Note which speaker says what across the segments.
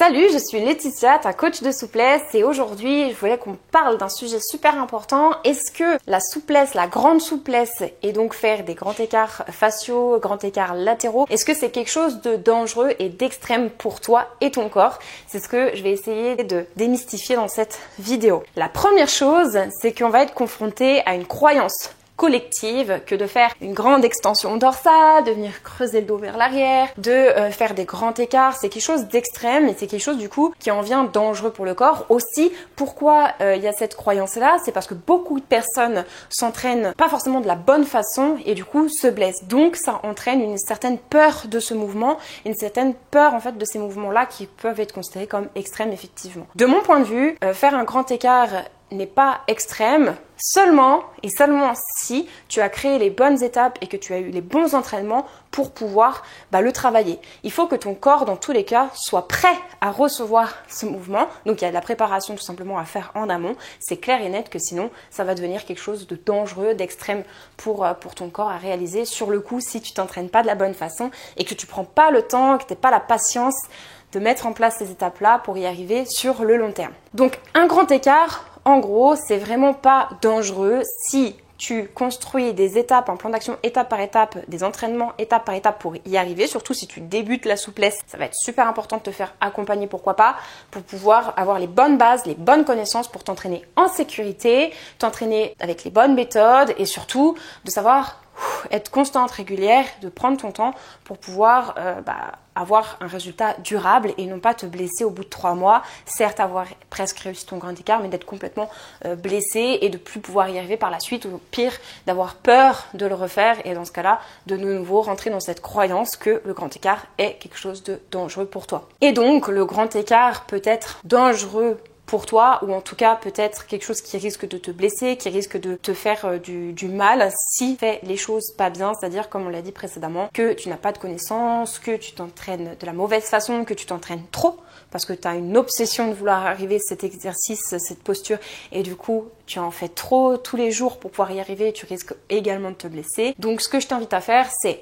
Speaker 1: Salut, je suis Laetitia, ta coach de souplesse et aujourd'hui je voulais qu'on parle d'un sujet super important. Est-ce que la souplesse, la grande souplesse et donc faire des grands écarts faciaux, grands écarts latéraux, est-ce que c'est quelque chose de dangereux et d'extrême pour toi et ton corps? C'est ce que je vais essayer de démystifier dans cette vidéo. La première chose, c'est qu'on va être confronté à une croyance collective que de faire une grande extension dorsale, de venir creuser le dos vers l'arrière, de faire des grands écarts, c'est quelque chose d'extrême et c'est quelque chose du coup qui en vient dangereux pour le corps. Aussi, pourquoi il y a cette croyance-là? C'est parce que beaucoup de personnes s'entraînent pas forcément de la bonne façon et du coup se blessent. Donc ça entraîne une certaine peur de ce mouvement, une certaine peur en fait de ces mouvements-là qui peuvent être considérés comme extrêmes effectivement. De mon point de vue, faire un grand écart n'est pas extrême seulement et seulement si tu as créé les bonnes étapes et que tu as eu les bons entraînements pour pouvoir le travailler. Il faut que ton corps, dans tous les cas, soit prêt à recevoir ce mouvement. Donc il y a de la préparation tout simplement à faire en amont. C'est clair et net que sinon, ça va devenir quelque chose de dangereux, d'extrême pour ton corps à réaliser sur le coup si tu t'entraînes pas de la bonne façon et que tu prends pas le temps, que tu n'as pas la patience de mettre en place ces étapes-là pour y arriver sur le long terme. Donc un grand écart, en gros, c'est vraiment pas dangereux si tu construis des étapes, un plan d'action étape par étape, des entraînements étape par étape pour y arriver. Surtout si tu débutes la souplesse, ça va être super important de te faire accompagner, pourquoi pas, pour pouvoir avoir les bonnes bases, les bonnes connaissances pour t'entraîner en sécurité, t'entraîner avec les bonnes méthodes et surtout de savoir être constante, régulière, de prendre ton temps pour pouvoir avoir un résultat durable et non pas te blesser au bout de 3 mois. Certes, avoir presque réussi ton grand écart, mais d'être complètement blessé et de plus pouvoir y arriver par la suite ou pire, d'avoir peur de le refaire et dans ce cas-là, de nouveau rentrer dans cette croyance que le grand écart est quelque chose de dangereux pour toi. Et donc, le grand écart peut être dangereux pour toi ou en tout cas peut-être quelque chose qui risque de te blesser, qui risque de te faire du mal si tu fais les choses pas bien, c'est-à-dire comme on l'a dit précédemment, que tu n'as pas de connaissances, que tu t'entraînes de la mauvaise façon, que tu t'entraînes trop parce que tu as une obsession de vouloir arriver à cet exercice, cette posture et du coup tu en fais trop tous les jours pour pouvoir y arriver et tu risques également de te blesser. Donc ce que je t'invite à faire, c'est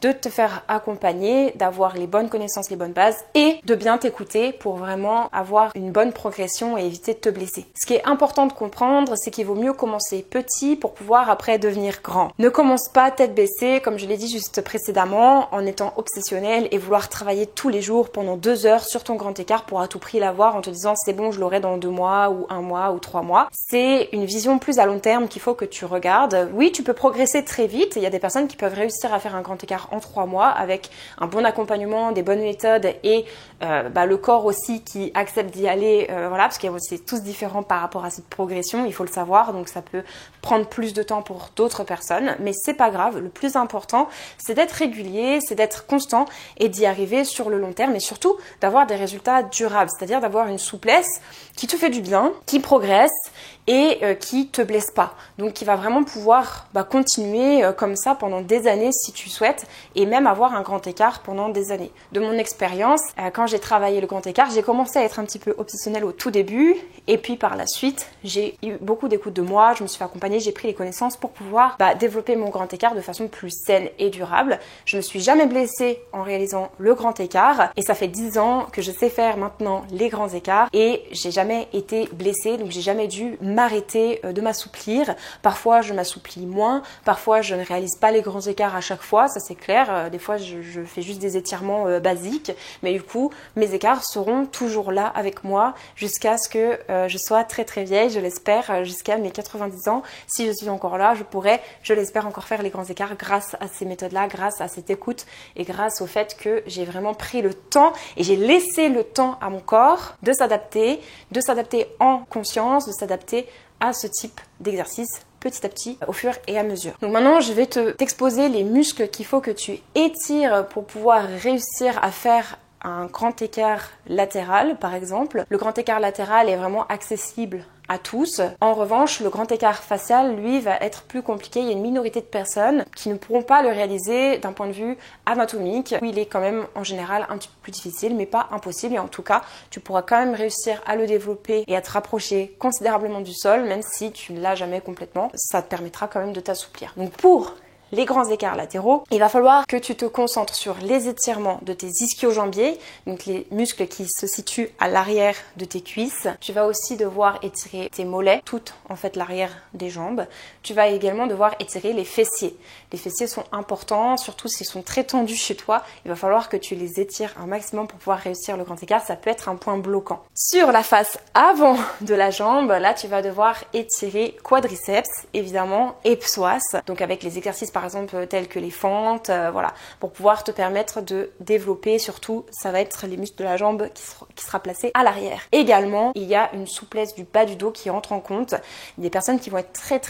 Speaker 1: de te faire accompagner, d'avoir les bonnes connaissances, les bonnes bases et de bien t'écouter pour vraiment avoir une bonne progression et éviter de te blesser. Ce qui est important de comprendre, c'est qu'il vaut mieux commencer petit pour pouvoir après devenir grand. Ne commence pas tête baissée, comme je l'ai dit juste précédemment, en étant obsessionnel et vouloir travailler tous les jours pendant 2 heures sur ton grand écart pour à tout prix l'avoir en te disant c'est bon, je l'aurai dans 2 mois ou 1 mois ou 3 mois. C'est une vision plus à long terme qu'il faut que tu regardes. Oui, tu peux progresser très vite. Il y a des personnes qui peuvent réussir à faire un grand écart en 3 mois avec un bon accompagnement, des bonnes méthodes et le corps aussi qui accepte d'y aller, parce que c'est tous différents par rapport à cette progression, il faut le savoir, donc ça peut prendre plus de temps pour d'autres personnes, mais c'est pas grave. Le plus important, c'est d'être régulier, c'est d'être constant et d'y arriver sur le long terme et surtout d'avoir des résultats durables, c'est-à-dire d'avoir une souplesse qui te fait du bien, qui progresse et qui te blesse pas. Donc qui va vraiment pouvoir continuer comme ça pendant des années si tu souhaites et même avoir un grand écart pendant des années. De mon expérience, quand j'ai travaillé le grand écart, j'ai commencé à être un petit peu obsessionnelle au tout début et puis par la suite, j'ai eu beaucoup d'écoute de moi, je me suis fait accompagner, j'ai pris les connaissances pour pouvoir développer mon grand écart de façon plus saine et durable. Je me suis jamais blessée en réalisant le grand écart et ça fait 10 ans que je sais faire maintenant les grands écarts et j'ai jamais été blessée, donc j'ai jamais dû m'arrêter de m'assouplir. Parfois je m'assouplis moins, parfois je ne réalise pas les grands écarts à chaque fois, ça c'est clair. Des fois je fais juste des étirements basiques, mais du coup mes écarts seront toujours là avec moi jusqu'à ce que je sois très très vieille, je l'espère, jusqu'à mes 90 ans. Si je suis encore là, je pourrai, je l'espère, encore faire les grands écarts grâce à ces méthodes-là, grâce à cette écoute et grâce au fait que j'ai vraiment pris le temps et j'ai laissé le temps à mon corps de s'adapter en conscience, de s'adapter à ce type d'exercice petit à petit au fur et à mesure. Donc maintenant je vais t'exposer les muscles qu'il faut que tu étires pour pouvoir réussir à faire un grand écart latéral par exemple. Le grand écart latéral est vraiment accessible à tous. En revanche, le grand écart facial, lui, va être plus compliqué. Il y a une minorité de personnes qui ne pourront pas le réaliser d'un point de vue anatomique, où il est quand même en général un petit peu plus difficile, mais pas impossible. Et en tout cas, tu pourras quand même réussir à le développer et à te rapprocher considérablement du sol, même si tu ne l'as jamais complètement. Ça te permettra quand même de t'assouplir. Donc pour les grands écarts latéraux. Il va falloir que tu te concentres sur les étirements de tes ischio-jambiers, donc les muscles qui se situent à l'arrière de tes cuisses. Tu vas aussi devoir étirer tes mollets, tout en fait l'arrière des jambes. Tu vas également devoir étirer les fessiers. Les fessiers sont importants, surtout s'ils sont très tendus chez toi. Il va falloir que tu les étires un maximum pour pouvoir réussir le grand écart. Ça peut être un point bloquant. Sur la face avant de la jambe, là tu vas devoir étirer quadriceps, évidemment, et psoas. Donc avec les exercices par exemple tels que les fentes, voilà, pour pouvoir te permettre de développer, surtout ça va être les muscles de la jambe qui sera placé à l'arrière. Également, il y a une souplesse du bas du dos qui entre en compte. Des personnes qui vont être très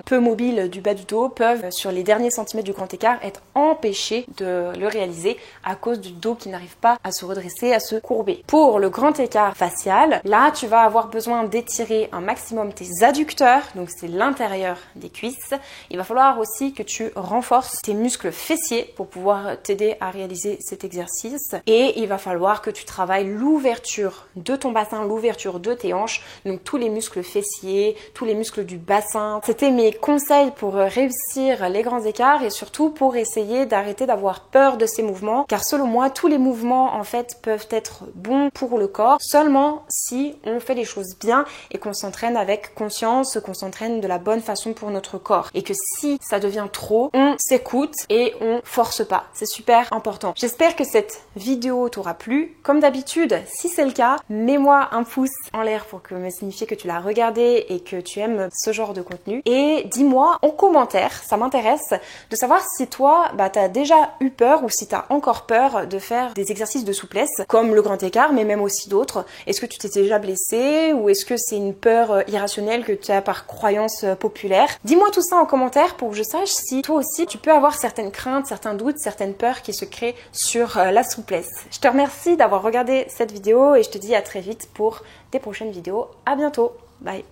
Speaker 1: peu mobiles du bas du dos peuvent, sur les derniers centimètres du grand écart, être empêchées de le réaliser à cause du dos qui n'arrive pas à se redresser, à se courber. Pour le grand écart facial, là tu vas avoir besoin d'étirer un maximum tes adducteurs, donc c'est l'intérieur des cuisses. Il va falloir aussi que tu renforces tes muscles fessiers pour pouvoir t'aider à réaliser cet exercice. Et il va falloir que tu travailles l'ouverture de ton bassin, l'ouverture de tes hanches, donc tous les muscles fessiers, tous les muscles du bassin. C'était mes conseils pour réussir les grands écarts et surtout pour essayer d'arrêter d'avoir peur de ces mouvements, car selon moi, tous les mouvements en fait peuvent être bons pour le corps seulement si on fait les choses bien et qu'on s'entraîne avec conscience, qu'on s'entraîne de la bonne façon pour notre corps. Et que si ça devient trop, on s'écoute et on force pas. C'est super important. J'espère que cette vidéo t'aura plu. Comme d'habitude, si c'est le cas, mets-moi un pouce en l'air pour me signifier que tu l'as regardé et que tu aimes ce genre de contenu. Et dis-moi en commentaire, ça m'intéresse de savoir si toi, t'as déjà eu peur ou si t'as encore peur de faire des exercices de souplesse comme le grand écart, mais même aussi d'autres. Est-ce que tu t'es déjà blessé ou est-ce que c'est une peur irrationnelle que tu as par croyance populaire? Dis-moi tout ça en commentaire pour que je sache si toi aussi tu peux avoir certaines craintes, certains doutes, certaines peurs qui se créent sur la souplesse. Je te remercie d'avoir regardé cette vidéo et je te dis à très vite pour des prochaines vidéos. À bientôt. Bye.